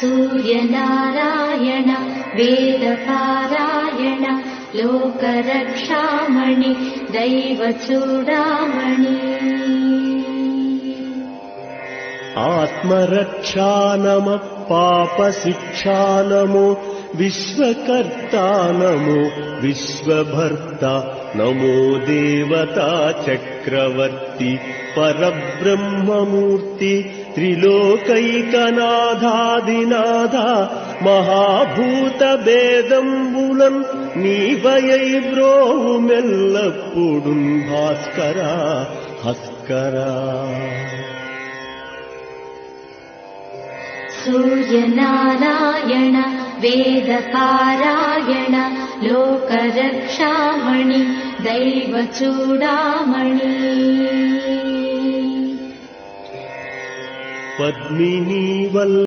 सूर्यनारायण वेदपारायण लोकरक्षामणि दैवचूडामणि आत्मरक्षा नमः पापशिक्षा नमो विश्वकर्ता नमो विश्वभर्ता नमो देवता चक्रवर्ती परब्रह्ममूर्ति त्रिलोकैकनाथादिनाथा महाभूतभेदम्बुलन् నీవయై బ్రోవుమెల్లప్పుడున్ భాస్కరా హస్కరా सूर्यनारायण वेदपारायण लोकरक्षामणि दैवचूडामणि पद्मिनी